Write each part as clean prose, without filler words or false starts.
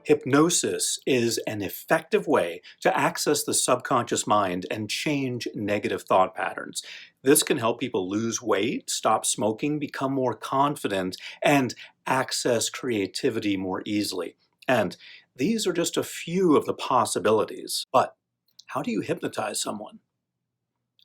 Hypnosis is an effective way to access the subconscious mind and change negative thought patterns. This can help people lose weight, stop smoking, become more confident, and access creativity more easily. And these are just a few of the possibilities. But how do you hypnotize someone?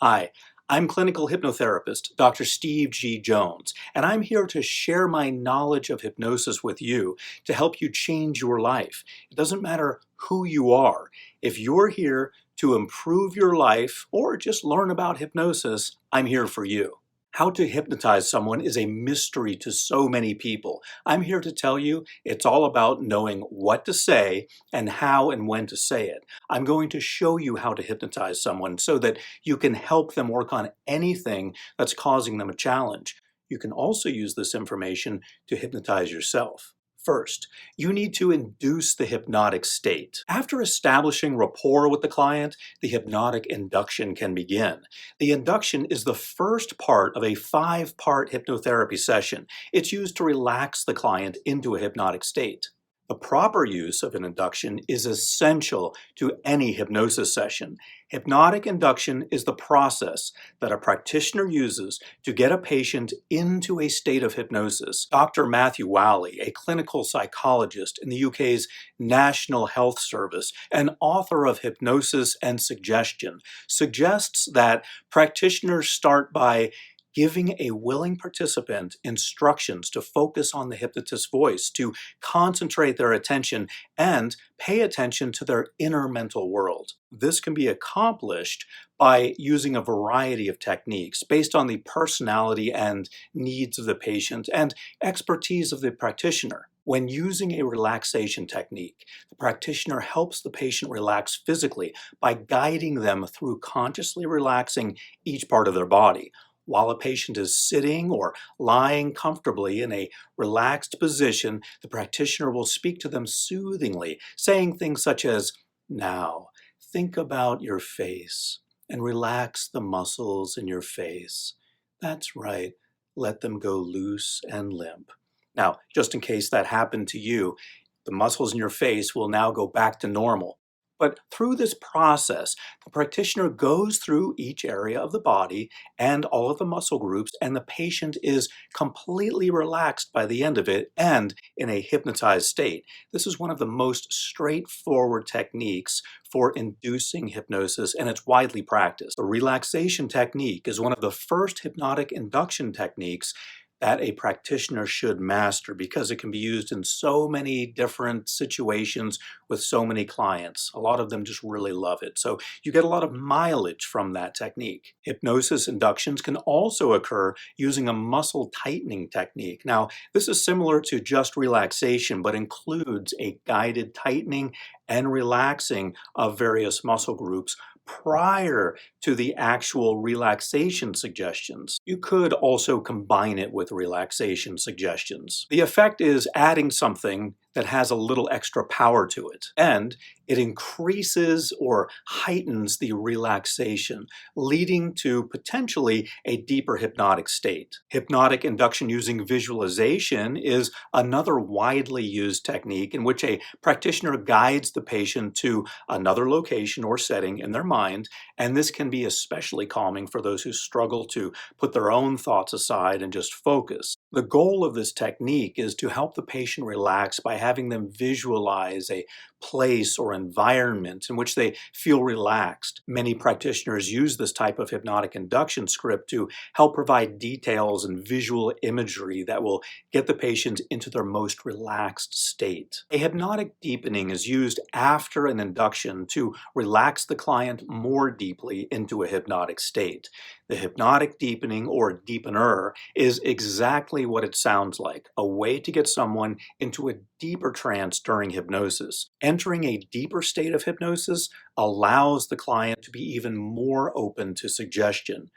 Hi, I'm Clinical Hypnotherapist Dr. Steve G. Jones, and I'm here to share my knowledge of hypnosis with you to help you change your life. It doesn't matter who you are. If you're here to improve your life or just learn about hypnosis, I'm here for you. How to hypnotize someone is a mystery to so many people. I'm here to tell you it's all about knowing what to say and how and when to say it. I'm going to show you how to hypnotize someone so that you can help them work on anything that's causing them a challenge. You can also use this information to hypnotize yourself. First, you need to induce the hypnotic state. After establishing rapport with the client, the hypnotic induction can begin. The induction is the first part of a 5-part hypnotherapy session. It's used to relax the client into a hypnotic state. The proper use of an induction is essential to any hypnosis session. Hypnotic induction is the process that a practitioner uses to get a patient into a state of hypnosis. Dr. Matthew Wally, a clinical psychologist in the UK's National Health Service and author of Hypnosis and Suggestion, suggests that practitioners start by giving a willing participant instructions to focus on the hypnotist's voice, to concentrate their attention, and pay attention to their inner mental world. This can be accomplished by using a variety of techniques based on the personality and needs of the patient and expertise of the practitioner. When using a relaxation technique, the practitioner helps the patient relax physically by guiding them through consciously relaxing each part of their body. While a patient is sitting or lying comfortably in a relaxed position, the practitioner will speak to them soothingly, saying things such as, "Now, think about your face and relax the muscles in your face. That's right, let them go loose and limp." Now, just in case that happened to you, the muscles in your face will now go back to normal. But through this process, the practitioner goes through each area of the body and all of the muscle groups, and the patient is completely relaxed by the end of it and in a hypnotized state. This is one of the most straightforward techniques for inducing hypnosis, and it's widely practiced. The relaxation technique is one of the first hypnotic induction techniques that a practitioner should master because it can be used in so many different situations with so many clients. A lot of them just really love it. So you get a lot of mileage from that technique. Hypnosis inductions can also occur using a muscle tightening technique. Now, this is similar to just relaxation, but includes a guided tightening and relaxing of various muscle groups prior to the actual relaxation suggestions. You could also combine it with relaxation suggestions. The effect is adding something that has a little extra power to it, and it increases or heightens the relaxation, leading to potentially a deeper hypnotic state. Hypnotic induction using visualization is another widely used technique in which a practitioner guides the patient to another location or setting in their mind, and this can be especially calming for those who struggle to put their own thoughts aside and just focus. The goal of this technique is to help the patient relax by having them visualize a place or environment in which they feel relaxed. Many practitioners use this type of hypnotic induction script to help provide details and visual imagery that will get the patient into their most relaxed state. A hypnotic deepening is used after an induction to relax the client more deeply into a hypnotic state. The hypnotic deepening or deepener is exactly what it sounds like, a way to get someone into a deeper trance during hypnosis. Entering a deeper state of hypnosis allows the client to be even more open to suggestion.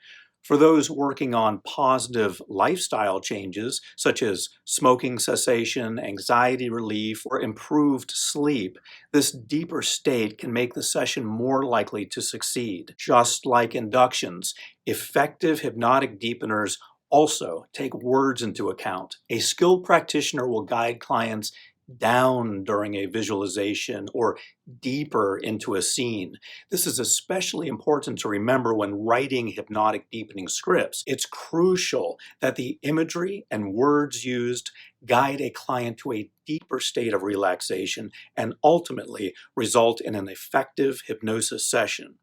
For those working on positive lifestyle changes, such as smoking cessation, anxiety relief, or improved sleep, this deeper state can make the session more likely to succeed. Just like inductions, effective hypnotic deepeners also take words into account. A skilled practitioner will guide clients down during a visualization or deeper into a scene. This is especially important to remember when writing hypnotic deepening scripts. It's crucial that the imagery and words used guide a client to a deeper state of relaxation and ultimately result in an effective hypnosis session.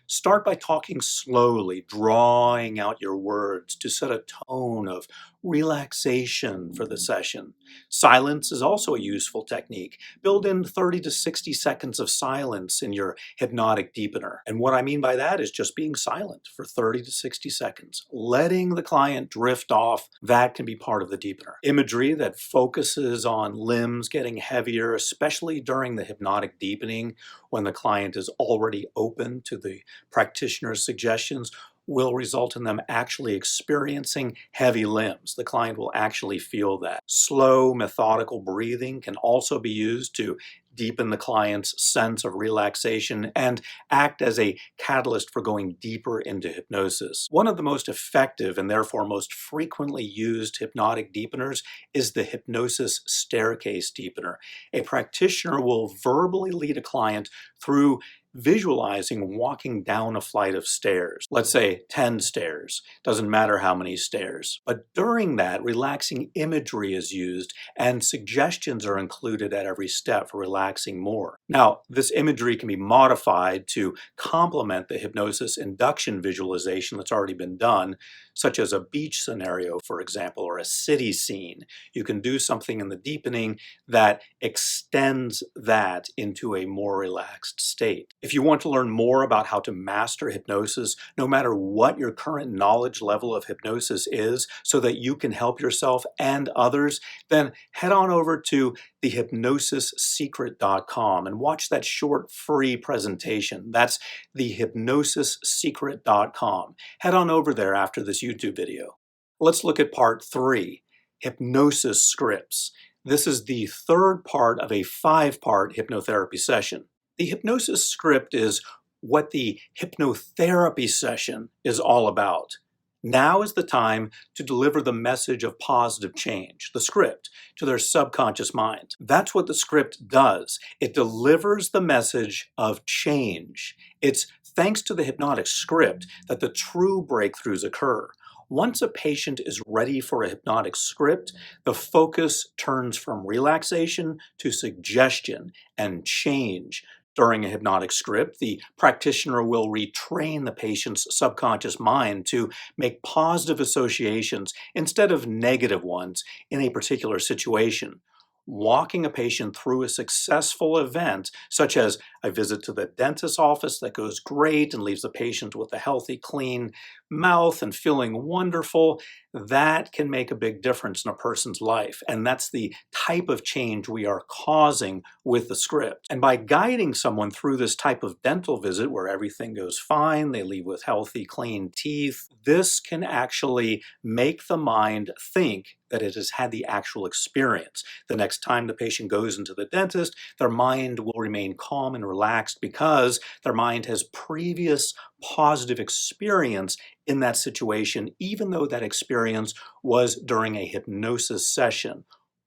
Start by talking slowly, drawing out your words to set a tone of relaxation for the session. Silence is also a useful technique. Build in 30 to 60 seconds of silence in your hypnotic deepener. And what I mean by that is just being silent for 30 to 60 seconds, letting the client drift off. That can be part of the deepener. Imagery that focuses on limbs getting heavier, especially during the hypnotic deepening when the client is already open to the practitioner's suggestions, will result in them actually experiencing heavy limbs. The client will actually feel that. Slow, methodical breathing can also be used to deepen the client's sense of relaxation and act as a catalyst for going deeper into hypnosis. One of the most effective and therefore most frequently used hypnotic deepeners is the hypnosis staircase deepener. A practitioner will verbally lead a client through visualizing walking down a flight of stairs, let's say 10 stairs, doesn't matter how many stairs. But during that, relaxing imagery is used and suggestions are included at every step for relaxing more. Now, this imagery can be modified to complement the hypnosis induction visualization that's already been done, such as a beach scenario, for example, or a city scene. You can do something in the deepening that extends that into a more relaxed state. If you want to learn more about how to master hypnosis, no matter what your current knowledge level of hypnosis is, so that you can help yourself and others, then head on over to thehypnosissecret.com and watch that short free presentation. That's thehypnosissecret.com. Head on over there after this YouTube video. Let's look at part 3, hypnosis scripts. This is the third part of a 5-part hypnotherapy session. The hypnosis script is what the hypnotherapy session is all about. Now is the time to deliver the message of positive change, the script, to their subconscious mind. That's what the script does. It delivers the message of change. It's thanks to the hypnotic script that the true breakthroughs occur. Once a patient is ready for a hypnotic script, the focus turns from relaxation to suggestion and change. During a hypnotic script, the practitioner will retrain the patient's subconscious mind to make positive associations instead of negative ones in a particular situation. Walking a patient through a successful event, such as a visit to the dentist's office that goes great and leaves the patient with a healthy, clean mouth and feeling wonderful, that can make a big difference in a person's life. And that's the type of change we are causing with the script. And by guiding someone through this type of dental visit where everything goes fine, they leave with healthy, clean teeth, this can actually make the mind think that it has had the actual experience. The next time the patient goes into the dentist, their mind will remain calm and relaxed because their mind has previous positive experience in that situation, even though that experience was during a hypnosis session,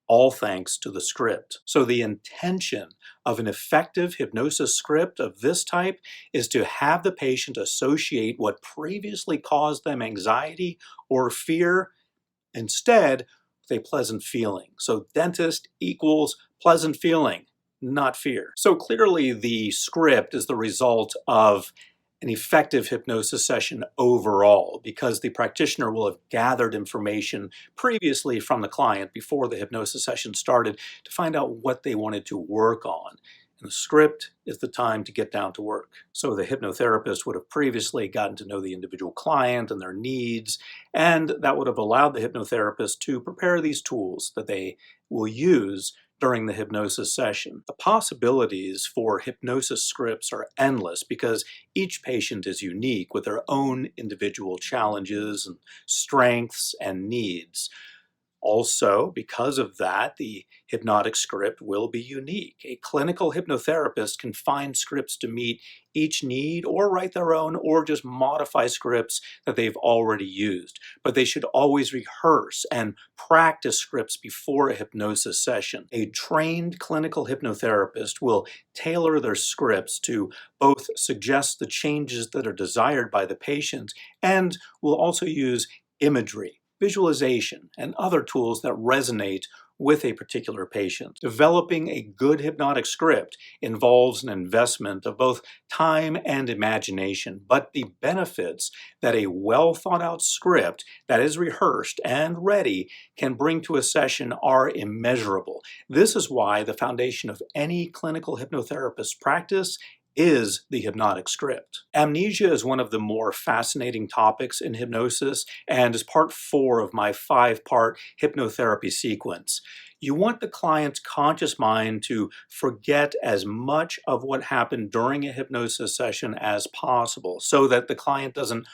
all thanks to the script. So the intention of an effective hypnosis script of this type is to have the patient associate what previously caused them anxiety or fear instead with a pleasant feeling. So dentist equals pleasant feeling, not fear. So clearly the script is the result of an effective hypnosis session overall because the practitioner will have gathered information previously from the client before the hypnosis session started to find out what they wanted to work on. And the script is the time to get down to work. So the hypnotherapist would have previously gotten to know the individual client and their needs, and that would have allowed the hypnotherapist to prepare these tools that they will use during the hypnosis session. The possibilities for hypnosis scripts are endless because each patient is unique with their own individual challenges and strengths and needs. Also, because of that, the hypnotic script will be unique. A clinical hypnotherapist can find scripts to meet each need or write their own or just modify scripts that they've already used. But they should always rehearse and practice scripts before a hypnosis session. A trained clinical hypnotherapist will tailor their scripts to both suggest the changes that are desired by the patient and will also use imagery, visualization, and other tools that resonate with a particular patient. Developing a good hypnotic script involves an investment of both time and imagination, but the benefits that a well thought out script that is rehearsed and ready can bring to a session are immeasurable. This is why the foundation of any clinical hypnotherapist practice is the hypnotic script. Amnesia is one of the more fascinating topics in hypnosis and is part 4 of my 5-part hypnotherapy sequence. You want the client's conscious mind to forget as much of what happened during a hypnosis session as possible so that the client doesn't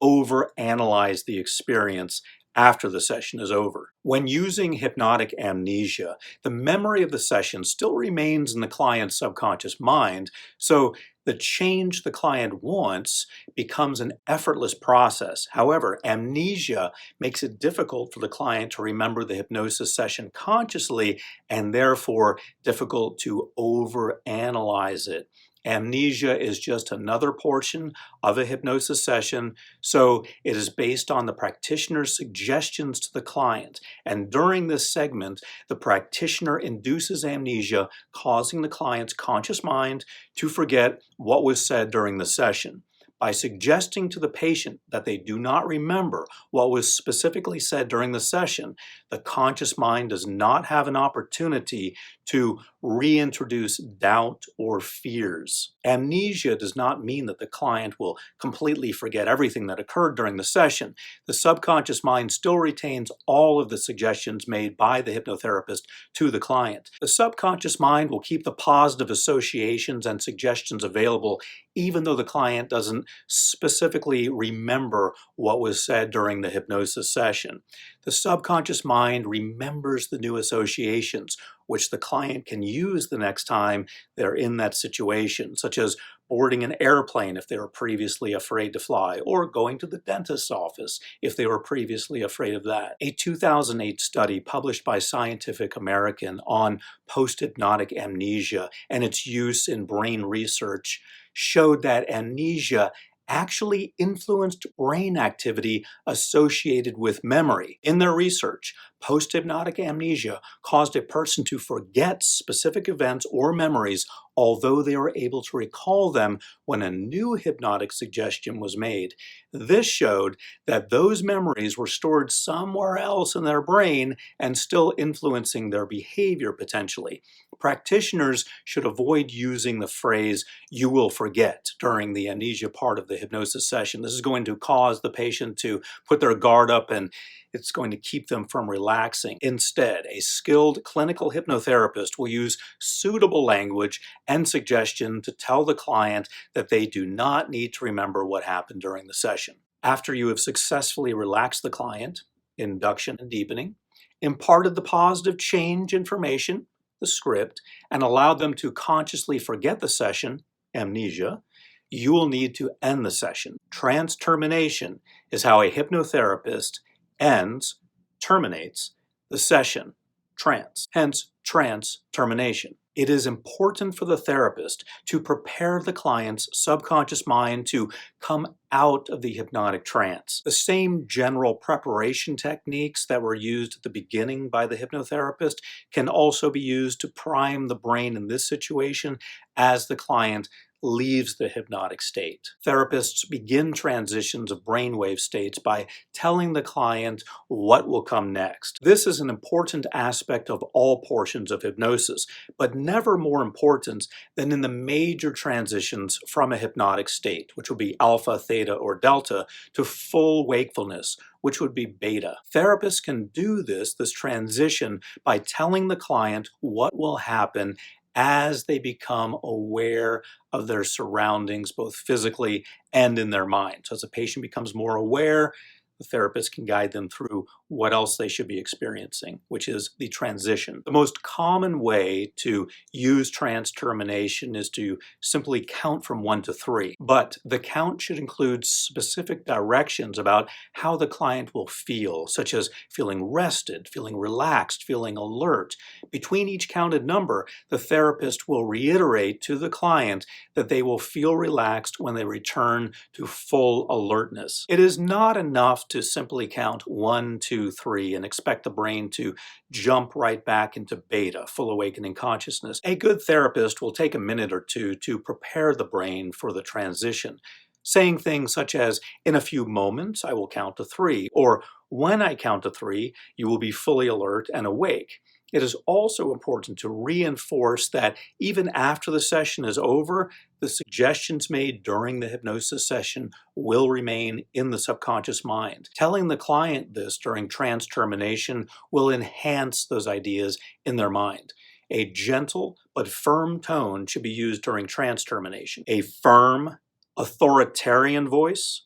overanalyze the experience after the session is over. When using hypnotic amnesia, the memory of the session still remains in the client's subconscious mind, so the change the client wants becomes an effortless process. However, amnesia makes it difficult for the client to remember the hypnosis session consciously and therefore difficult to overanalyze it. Amnesia is just another portion of a hypnosis session, so it is based on the practitioner's suggestions to the client. And during this segment, the practitioner induces amnesia, causing the client's conscious mind to forget what was said during the session. By suggesting to the patient that they do not remember what was specifically said during the session, the conscious mind does not have an opportunity to reintroduce doubt or fears. Amnesia does not mean that the client will completely forget everything that occurred during the session. The subconscious mind still retains all of the suggestions made by the hypnotherapist to the client. The subconscious mind will keep the positive associations and suggestions available even though the client doesn't specifically remember what was said during the hypnosis session. The subconscious mind remembers the new associations, which the client can use the next time they're in that situation, such as boarding an airplane if they were previously afraid to fly, or going to the dentist's office if they were previously afraid of that. A 2008 study published by Scientific American on post-hypnotic amnesia and its use in brain research showed that amnesia actually influenced brain activity associated with memory. In their research, post-hypnotic amnesia caused a person to forget specific events or memories, although they were able to recall them when a new hypnotic suggestion was made. This showed that those memories were stored somewhere else in their brain and still influencing their behavior potentially. Practitioners should avoid using the phrase, "you will forget," during the amnesia part of the hypnosis session. This is going to cause the patient to put their guard up and it's going to keep them from relaxing. Instead, a skilled clinical hypnotherapist will use suitable language and suggestion to tell the client that they do not need to remember what happened during the session. After you have successfully relaxed the client, induction and deepening, imparted the positive change information, the script, and allowed them to consciously forget the session, amnesia, you will need to end the session. Trance termination is how a hypnotherapist terminates the session, trance, hence trance termination. It is important for the therapist to prepare the client's subconscious mind to come out of the hypnotic trance. The same general preparation techniques that were used at the beginning by the hypnotherapist can also be used to prime the brain in this situation as the client leaves the hypnotic state. Therapists begin transitions of brainwave states by telling the client what will come next. This is an important aspect of all portions of hypnosis, but never more important than in the major transitions from a hypnotic state, which would be alpha, theta, or delta, to full wakefulness, which would be beta. Therapists can do this transition by telling the client what will happen as they become aware of their surroundings, both physically and in their mind. So as a patient becomes more aware, the therapist can guide them through what else they should be experiencing, which is the transition. The most common way to use trance termination is to simply count from 1 to 3, but the count should include specific directions about how the client will feel, such as feeling rested, feeling relaxed, feeling alert. Between each counted number, the therapist will reiterate to the client that they will feel relaxed when they return to full alertness. It is not enough to simply count 1, 2, 3 and expect the brain to jump right back into beta, full awakening consciousness. A good therapist will take a minute or two to prepare the brain for the transition, saying things such as, in a few moments, I will count to 3, or when I count to 3, you will be fully alert and awake. It is also important to reinforce that even after the session is over, the suggestions made during the hypnosis session will remain in the subconscious mind. Telling the client this during trance termination will enhance those ideas in their mind. A gentle but firm tone should be used during trance termination. A firm, authoritarian voice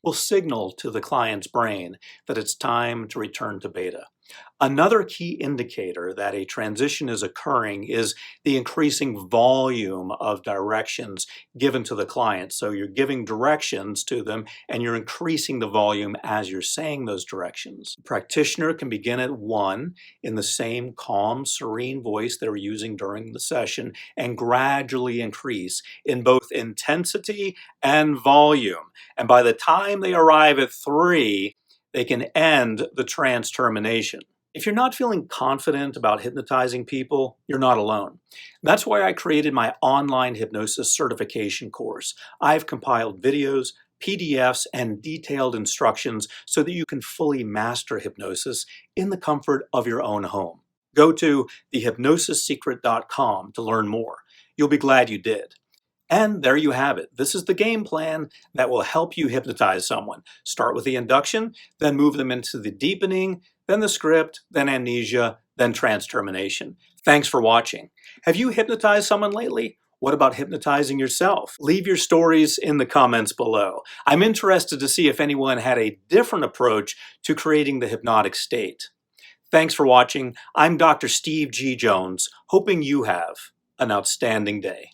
will signal to the client's brain that it's time to return to beta. Another key indicator that a transition is occurring is the increasing volume of directions given to the client. So you're giving directions to them and you're increasing the volume as you're saying those directions. The practitioner can begin at 1 in the same calm, serene voice they were using during the session and gradually increase in both intensity and volume. And by the time they arrive at 3, they can end the trance termination. If you're not feeling confident about hypnotizing people, you're not alone. That's why I created my online hypnosis certification course. I've compiled videos, PDFs, and detailed instructions so that you can fully master hypnosis in the comfort of your own home. Go to thehypnosissecret.com to learn more. You'll be glad you did. And there you have it. This is the game plan that will help you hypnotize someone. Start with the induction, then move them into the deepening, then the script, then amnesia, then trance termination. Thanks for watching. Have you hypnotized someone lately? What about hypnotizing yourself? Leave your stories in the comments below. I'm interested to see if anyone had a different approach to creating the hypnotic state. Thanks for watching. I'm Dr. Steve G. Jones, hoping you have an outstanding day.